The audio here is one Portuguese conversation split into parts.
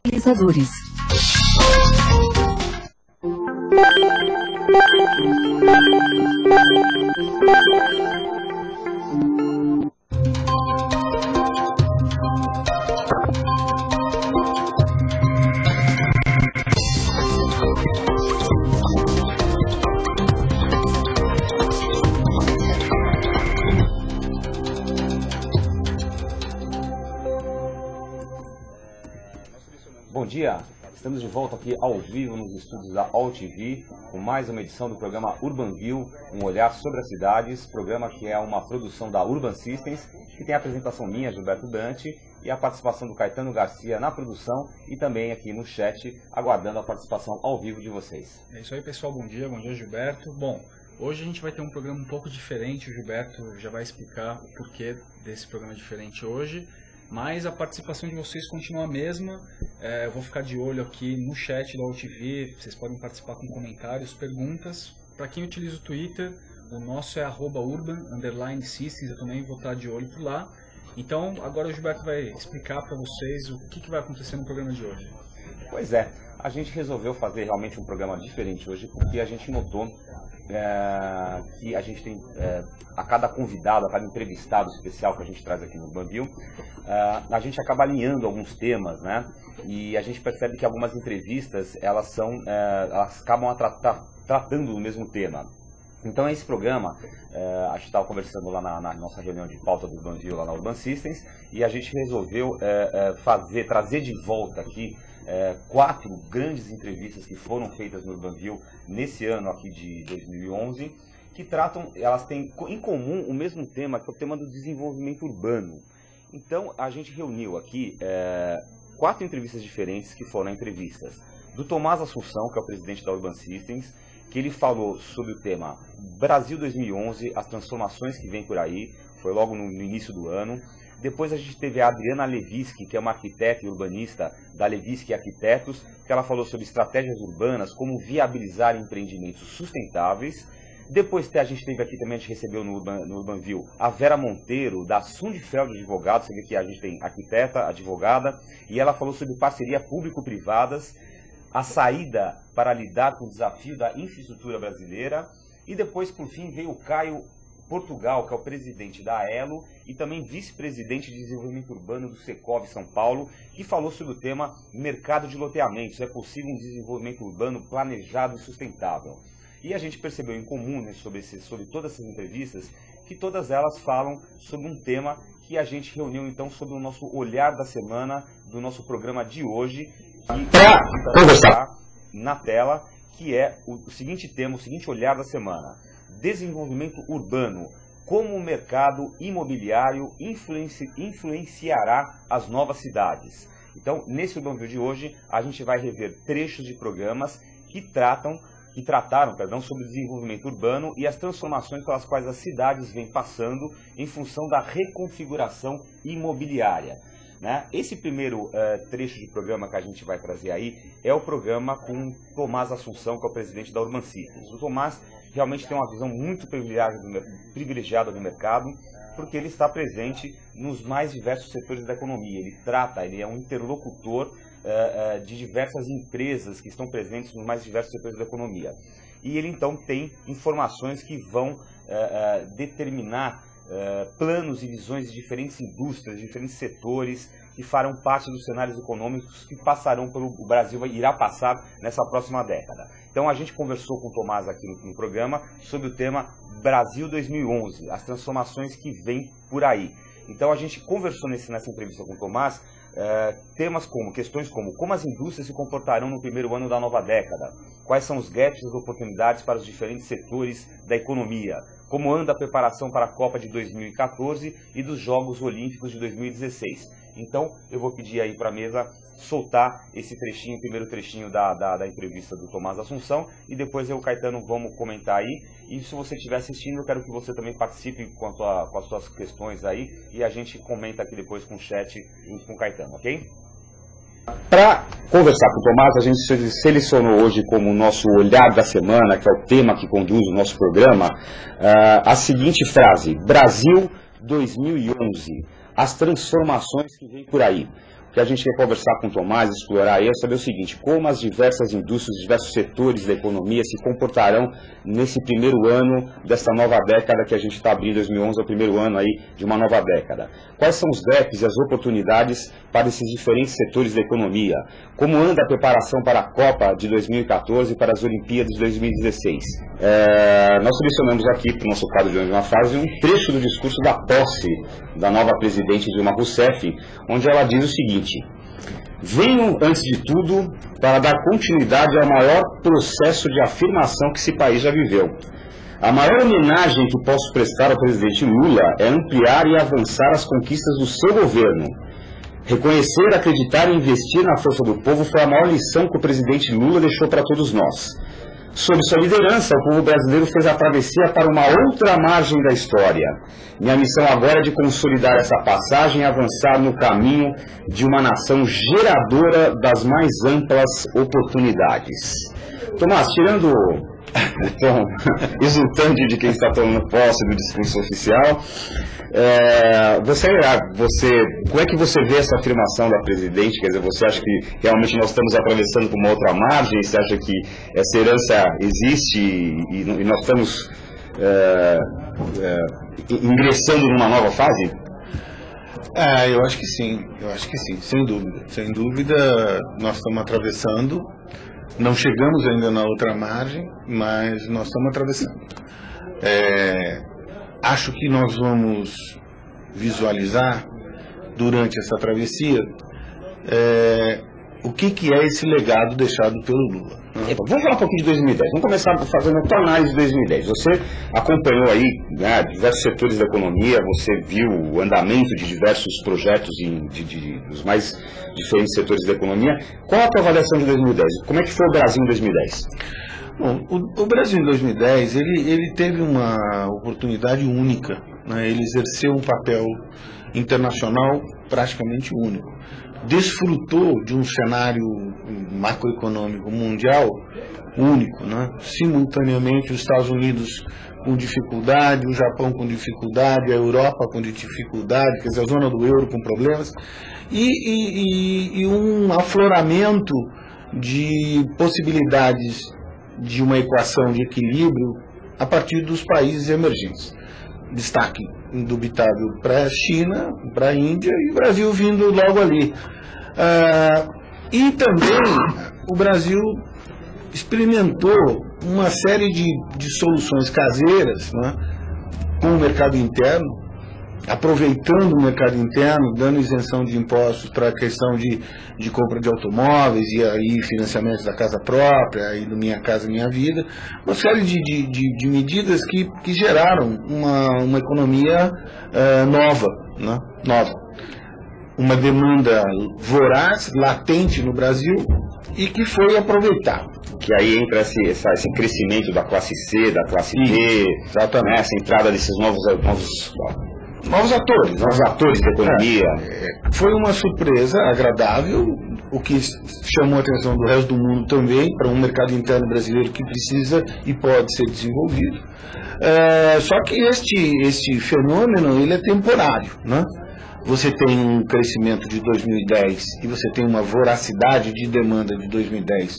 Realizadores. Bom dia, estamos de volta aqui ao vivo nos estúdios da AllTV com mais uma edição do programa UrbanView, um olhar sobre as cidades, programa que é uma produção da Urban Systems, que tem a apresentação minha, Gilberto Dante, e a participação do Caetano Garcia na produção e também aqui no chat, aguardando a participação ao vivo de vocês. É isso aí, pessoal, bom dia Gilberto. Bom, hoje a gente vai ter um programa um pouco diferente, o Gilberto já vai explicar o porquê desse programa diferente hoje. Mas a participação de vocês continua a mesma. Eu vou ficar de olho aqui no chat da AllTV. Vocês podem participar com comentários, perguntas. Para quem utiliza o Twitter, o nosso é @urban_systems. Eu também vou estar de olho por lá. Então, agora o Gilberto vai explicar para vocês o que vai acontecer no programa de hoje. Pois é, a gente resolveu fazer realmente um programa diferente hoje porque a gente notou que a gente tem, a cada convidado, a cada entrevistado especial que a gente traz aqui no UrbanView, a gente acaba alinhando alguns temas, né? E a gente percebe que algumas entrevistas, elas acabam tratando do mesmo tema. Então esse programa, a gente estava conversando lá na nossa reunião de pauta do UrbanView, lá na Urban Systems, e a gente resolveu trazer de volta aqui 4 grandes entrevistas que foram feitas no UrbanView nesse ano aqui de 2011, que elas têm em comum o mesmo tema, que é o tema do desenvolvimento urbano. Então a gente reuniu aqui 4 entrevistas diferentes, que foram entrevistas do Tomás Assunção, que é o presidente da Urban Systems, que ele falou sobre o tema Brasil 2011, as transformações que vem por aí, foi logo no início do ano. Depois a gente teve a Adriana Levinsky, que é uma arquiteta e urbanista da Levinsky Arquitetos, que ela falou sobre estratégias urbanas, como viabilizar empreendimentos sustentáveis. Depois a gente teve aqui também, a gente recebeu no UrbanView, a Vera Monteiro, da Sundfeld Advogados, você vê que a gente tem arquiteta, advogada, e ela falou sobre parceria público-privadas, a saída para lidar com o desafio da infraestrutura brasileira. E depois, por fim, veio o Caio Portugal, que é o presidente da AELO e também vice-presidente de desenvolvimento urbano do Secov São Paulo, que falou sobre o tema mercado de loteamentos. É possível um desenvolvimento urbano planejado e sustentável. E a gente percebeu em comum, né, sobre todas essas entrevistas, que todas elas falam sobre um tema que a gente reuniu então sobre o nosso olhar da semana do nosso programa de hoje, que conversar na tela, que é o seguinte tema, o seguinte olhar da semana: desenvolvimento urbano, como o mercado imobiliário influenciará as novas cidades. Então, nesse UrbanView de hoje, a gente vai rever trechos de programas que trataram sobre o desenvolvimento urbano e as transformações pelas quais as cidades vêm passando em função da reconfiguração imobiliária, né? Esse primeiro trecho de programa que a gente vai trazer aí é o programa com o Tomás Assunção, que é o presidente da Urban Systems. O Tomás realmente tem uma visão muito privilegiada do mercado, porque ele está presente nos mais diversos setores da economia. Ele é um interlocutor de diversas empresas que estão presentes nos mais diversos setores da economia. E ele então tem informações que vão determinar planos e visões de diferentes indústrias, de diferentes setores que farão parte dos cenários econômicos que passarão pelo Brasil, irá passar nessa próxima década. Então a gente conversou com o Tomás aqui no programa sobre o tema Brasil 2011, as transformações que vêm por aí. Então a gente conversou nessa entrevista com o Tomás questões como as indústrias se comportarão no primeiro ano da nova década, quais são os gaps e as oportunidades para os diferentes setores da economia, como anda a preparação para a Copa de 2014 e dos Jogos Olímpicos de 2016. Então eu vou pedir aí para a mesa soltar esse trechinho, o primeiro trechinho da entrevista do Tomás Assunção, e depois eu e o Caetano vamos comentar aí. E se você estiver assistindo, eu quero que você também participe com as suas questões aí, e a gente comenta aqui depois com o chat junto com o Caetano, ok? Para conversar com o Tomás, a gente selecionou hoje como nosso olhar da semana, que é o tema que conduz o nosso programa, a seguinte frase: Brasil 2011, as transformações que vêm por aí. que a gente quer conversar com o Tomás, explorar aí, é saber o seguinte: como as diversas indústrias, os diversos setores da economia se comportarão nesse primeiro ano dessa nova década que a gente está abrindo. 2011 é o primeiro ano aí de uma nova década. Quais são os gaps e as oportunidades para esses diferentes setores da economia? Como anda a preparação para a Copa de 2014 e para as Olimpíadas de 2016? Nós selecionamos aqui para o nosso quadro de uma fase um trecho do discurso da posse da nova presidente Dilma Rousseff, onde ela diz o seguinte: venho, antes de tudo, para dar continuidade ao maior processo de afirmação que esse país já viveu. A maior homenagem que posso prestar ao presidente Lula é ampliar e avançar as conquistas do seu governo. Reconhecer, acreditar e investir na força do povo foi a maior lição que o presidente Lula deixou para todos nós. Sob sua liderança, o povo brasileiro fez a travessia para uma outra margem da história. Minha missão agora é de consolidar essa passagem e avançar no caminho de uma nação geradora das mais amplas oportunidades. Tomás, tirando o tom exultante de quem está tomando posse do discurso oficial, como é que você vê essa afirmação da presidente? Quer dizer, você acha que realmente nós estamos atravessando por uma outra margem? Você acha que essa herança existe e nós estamos ingressando numa nova fase? Eu acho que sim, sem dúvida. Sem dúvida, nós estamos atravessando. Não chegamos ainda na outra margem, mas nós estamos atravessando. Acho que nós vamos visualizar, durante essa travessia, o que é esse legado deixado pelo Lula. Vamos falar um pouquinho de 2010. Vamos começar fazendo a tua análise de 2010. Você acompanhou aí, né, diversos setores da economia, você viu o andamento de diversos projetos dos mais diferentes setores da economia. Qual a tua avaliação de 2010? Como é que foi o Brasil em 2010? Bom, o Brasil em 2010, ele teve uma oportunidade única, né? Ele exerceu um papel internacional praticamente único. Desfrutou de um cenário macroeconômico mundial único, né? Simultaneamente os Estados Unidos com dificuldade, o Japão com dificuldade, a Europa com dificuldade, quer dizer, a zona do euro com problemas, e um afloramento de possibilidades de uma equação de equilíbrio a partir dos países emergentes. Destaque indubitável para a China, para a Índia e o Brasil vindo logo ali. E também o Brasil experimentou uma série de soluções caseiras, né, com o mercado interno, aproveitando o mercado interno, dando isenção de impostos para a questão de compra de automóveis e aí financiamentos da casa própria e do Minha Casa Minha Vida, uma série de medidas que geraram uma economia nova, né? Uma demanda voraz, latente no Brasil e que foi aproveitada. Que aí entra esse crescimento da classe C, da classe B, exatamente, essa entrada desses novos atores da economia. Foi uma surpresa agradável, o que chamou a atenção do resto do mundo também, para um mercado interno brasileiro que precisa e pode ser desenvolvido. Só que este fenômeno ele é temporário, né? Você tem um crescimento de 2010 e você tem uma voracidade de demanda de 2010,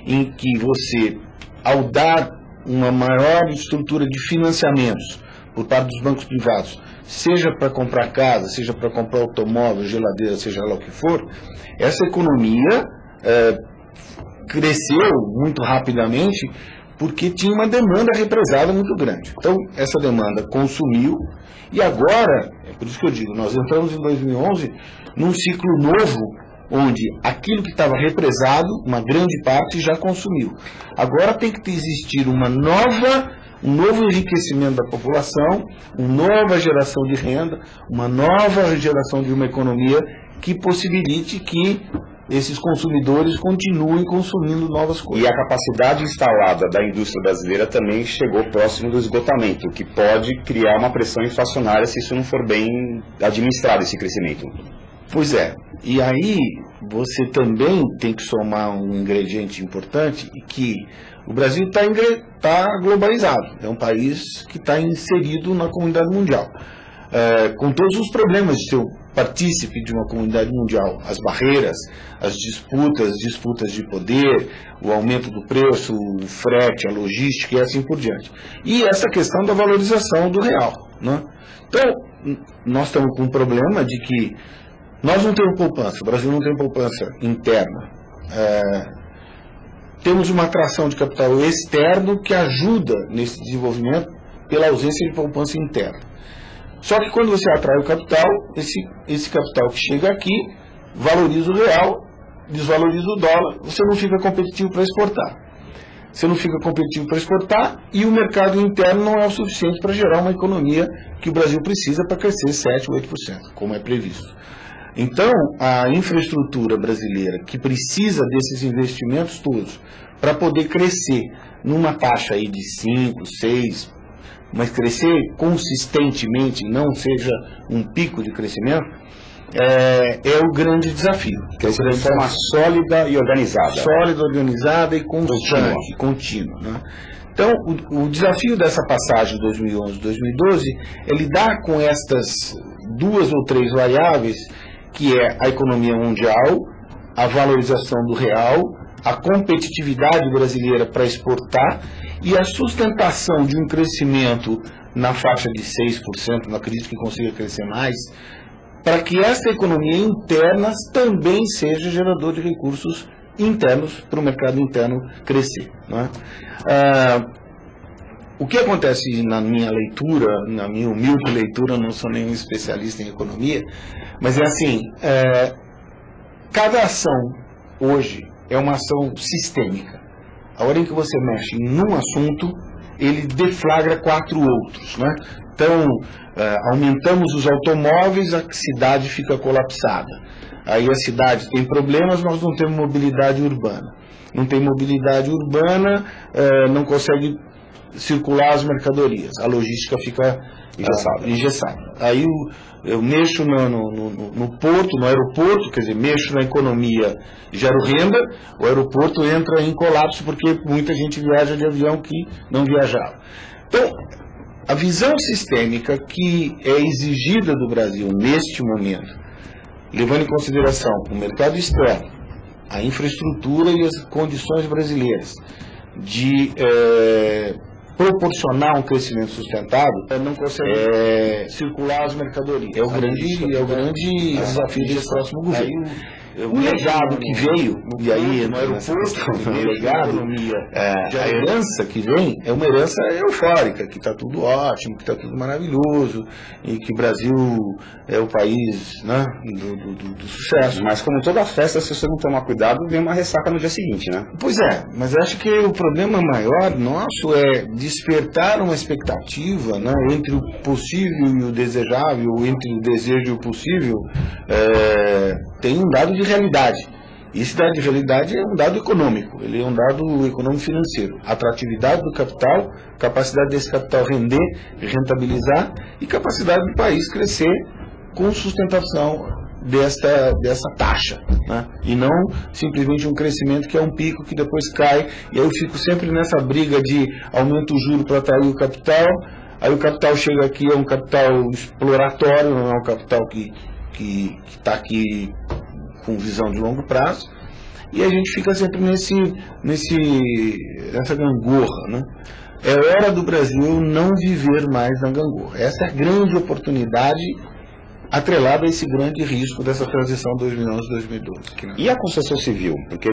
em que você, ao dar uma maior estrutura de financiamentos por parte dos bancos privados, seja para comprar casa, seja para comprar automóvel, geladeira, seja lá o que for, essa economia cresceu muito rapidamente porque tinha uma demanda represada muito grande. Então, essa demanda consumiu e agora, é por isso que eu digo, nós entramos em 2011 num ciclo novo, onde aquilo que estava represado, uma grande parte já consumiu. Agora tem que existir um novo enriquecimento da população, uma nova geração de renda, uma nova geração de uma economia que possibilite que esses consumidores continuem consumindo novas coisas. E a capacidade instalada da indústria brasileira também chegou próximo do esgotamento, o que pode criar uma pressão inflacionária se isso não for bem administrado, esse crescimento. Pois é, e aí você também tem que somar um ingrediente importante, que o Brasil está globalizado, é um país que está inserido na comunidade mundial. com todos os problemas de ser partícipe de uma comunidade mundial, as barreiras, as disputas de poder, o aumento do preço, o frete, a logística e assim por diante. E essa questão da valorização do real, né? Então, nós estamos com um problema de que nós não temos poupança, o Brasil não tem poupança interna. Temos uma atração de capital externo que ajuda nesse desenvolvimento pela ausência de poupança interna. Só que quando você atrai o capital, esse capital que chega aqui valoriza o real, desvaloriza o dólar, você não fica competitivo para exportar. Você não fica competitivo para exportar e o mercado interno não é o suficiente para gerar uma economia que o Brasil precisa para crescer 7, 8%, como é previsto. Então, a infraestrutura brasileira, que precisa desses investimentos todos para poder crescer numa taxa aí de 5, 6, mas crescer consistentemente, não seja um pico de crescimento, é o grande desafio. Crescer de forma sólida e organizada. Sólida, organizada e constante, contínua, né? Então, o desafio dessa passagem 2011-2012 é lidar com estas 2 ou 3 variáveis, que é a economia mundial, a valorização do real, a competitividade brasileira para exportar e a sustentação de um crescimento na faixa de 6%, não acredito que consiga crescer mais, para que essa economia interna também seja gerador de recursos internos para o mercado interno crescer, não é? O que acontece na minha leitura, na minha humilde leitura, eu não sou nenhum especialista em economia, mas é assim, cada ação hoje é uma ação sistêmica. A hora em que você mexe em um assunto, ele deflagra 4 outros, né? Então, aumentamos os automóveis, a cidade fica colapsada. Aí a cidade tem problemas, nós não temos mobilidade urbana. Não tem mobilidade urbana, não consegue circular as mercadorias. A logística fica engessada. Aí eu mexo no porto, no aeroporto, quer dizer, mexo na economia, gero renda, o aeroporto entra em colapso porque muita gente viaja de avião que não viajava. Então, a visão sistêmica que é exigida do Brasil neste momento, levando em consideração o mercado externo, a infraestrutura e as condições brasileiras de proporcionar um crescimento sustentável, não consegue circular as mercadorias. É o grande desafio desse próximo governo. O legado que veio, e aí no aeroporto, o legado, a herança que vem é uma herança eufórica, que está tudo ótimo, que está tudo maravilhoso, e que o Brasil é o país, né, do sucesso. Mas como toda festa, se você não tomar cuidado, vem uma ressaca no dia seguinte, né? Pois é, mas acho que o problema maior nosso é despertar uma expectativa, né, entre o possível e o desejável, entre o desejo e o possível. Tem um dado de realidade. E esse dado de realidade é um dado econômico, ele é um dado econômico-financeiro. Atratividade do capital, capacidade desse capital render, rentabilizar e capacidade do país crescer com sustentação dessa taxa, né? E não simplesmente um crescimento que é um pico que depois cai, e aí eu fico sempre nessa briga de aumento o juro para atrair o capital, aí o capital chega aqui, é um capital exploratório, não é um capital que está aqui com visão de longo prazo, e a gente fica sempre nessa gangorra, né? É hora do Brasil não viver mais na gangorra. Essa é a grande oportunidade atrelada a esse grande risco dessa transição 2011-2012. E a construção civil? Porque